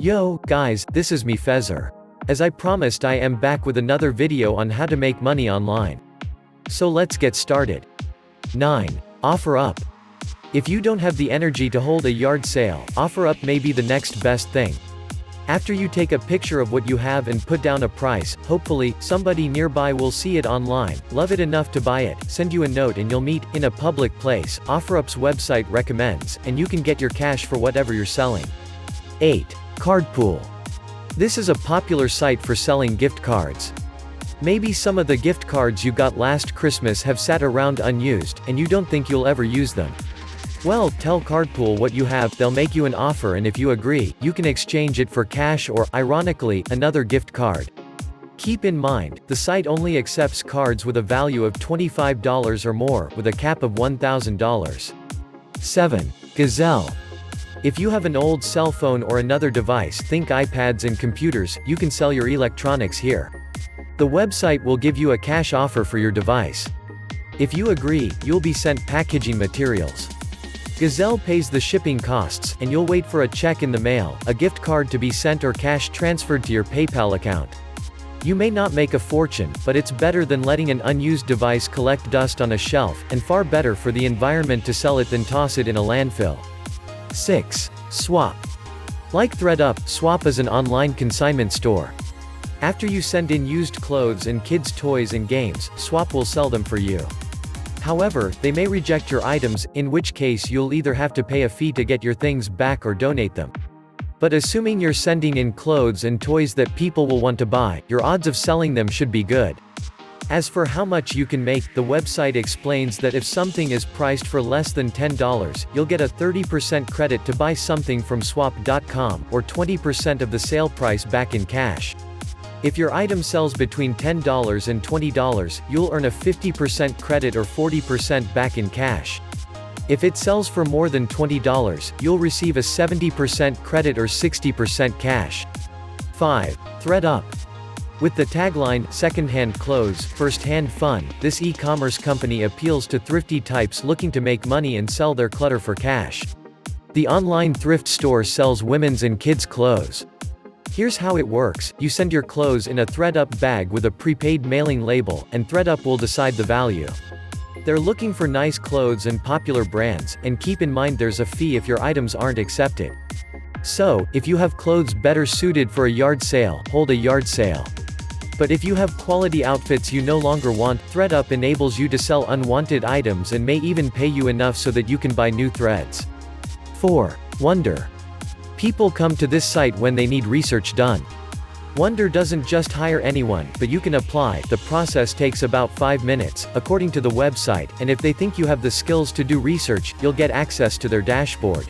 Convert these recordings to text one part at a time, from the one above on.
Yo, guys, this is me Fezer. As I promised, I am back with another video on how to make money online. So let's get started. 9. OfferUp. If you don't have the energy to hold a yard sale, OfferUp may be the next best thing. After you take a picture of what you have and put down a price, hopefully, somebody nearby will see it online, love it enough to buy it, send you a note and you'll meet in a public place. OfferUp's website recommends, and you can get your cash for whatever you're selling. 8. Cardpool. This is a popular site for selling gift cards. Maybe some of the gift cards you got last Christmas have sat around unused, and you don't think you'll ever use them. Well, tell Cardpool what you have, they'll make you an offer, and if you agree, you can exchange it for cash or, ironically, another gift card. Keep in mind, the site only accepts cards with a value of $25 or more, with a cap of $1,000. 7. Ghazal. If you have an old cell phone or another device, think iPads and computers, you can sell your electronics here. The website will give you a cash offer for your device. If you agree, you'll be sent packaging materials. Ghazal pays the shipping costs, and you'll wait for a check in the mail, a gift card to be sent or cash transferred to your PayPal account. You may not make a fortune, but it's better than letting an unused device collect dust on a shelf, and far better for the environment to sell it than toss it in a landfill. 6. Swap. Like thredup, Swap is an online consignment store. After you send in used clothes and kids' toys and games, Swap will sell them for you. However, they may reject your items, in which case you'll either have to pay a fee to get your things back or donate them. But assuming you're sending in clothes and toys that people will want to buy, your odds of selling them should be good. As for how much you can make, the website explains that if something is priced for less than $10, you'll get a 30% credit to buy something from swap.com, or 20% of the sale price back in cash. If your item sells between $10 and $20, you'll earn a 50% credit or 40% back in cash. If it sells for more than $20, you'll receive a 70% credit or 60% cash. 5. thredup. With the tagline, second-hand clothes, first-hand fun, this e-commerce company appeals to thrifty types looking to make money and sell their clutter for cash. The online thrift store sells women's and kids' clothes. Here's how it works: you send your clothes in a thredup bag with a prepaid mailing label, and thredup will decide the value. They're looking for nice clothes and popular brands, and keep in mind there's a fee if your items aren't accepted. So, if you have clothes better suited for a yard sale, hold a yard sale. But if you have quality outfits you no longer want, thredup enables you to sell unwanted items and may even pay you enough so that you can buy new threads. 4. Wonder. People come to this site when they need research done. Wonder doesn't just hire anyone, but you can apply. The process takes about 5 minutes, according to the website, and if they think you have the skills to do research, you'll get access to their dashboard.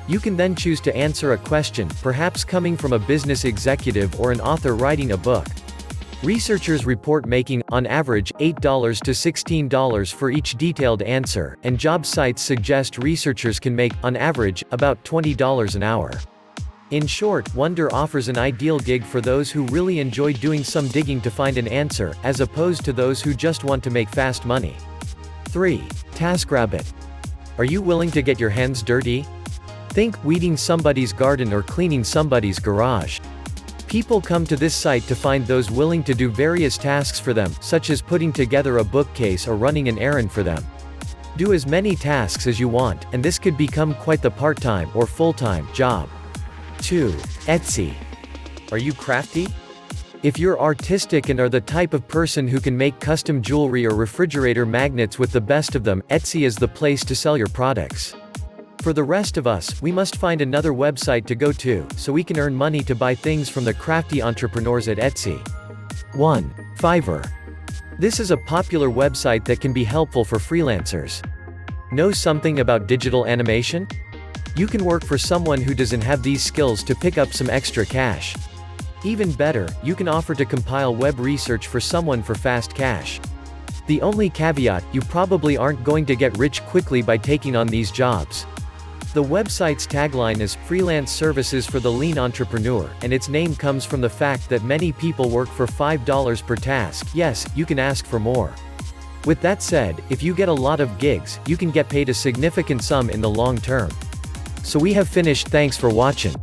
You can then choose to answer a question, perhaps coming from a business executive or an author writing a book. Researchers report making, on average, $8 to $16 for each detailed answer, and job sites suggest researchers can make, on average, about $20 an hour. In short, Wonder offers an ideal gig for those who really enjoy doing some digging to find an answer, as opposed to those who just want to make fast money. 3. TaskRabbit. Are you willing to get your hands dirty? Think weeding somebody's garden or cleaning somebody's garage. People come to this site to find those willing to do various tasks for them, such as putting together a bookcase or running an errand for them. Do as many tasks as you want, and this could become quite the part-time or full-time job. 2. Etsy. Are you crafty? If you're artistic and are the type of person who can make custom jewelry or refrigerator magnets with the best of them, Etsy is the place to sell your products. For the rest of us, we must find another website to go to, so we can earn money to buy things from the crafty entrepreneurs at Etsy. 1. Fiverr. This is a popular website that can be helpful for freelancers. Know something about digital animation? You can work for someone who doesn't have these skills to pick up some extra cash. Even better, you can offer to compile web research for someone for fast cash. The only caveat, you probably aren't going to get rich quickly by taking on these jobs. The website's tagline is, freelance services for the lean entrepreneur, and its name comes from the fact that many people work for $5 per task. Yes, you can ask for more. With that said, if you get a lot of gigs, you can get paid a significant sum in the long term. So we have finished. Thanks for watching.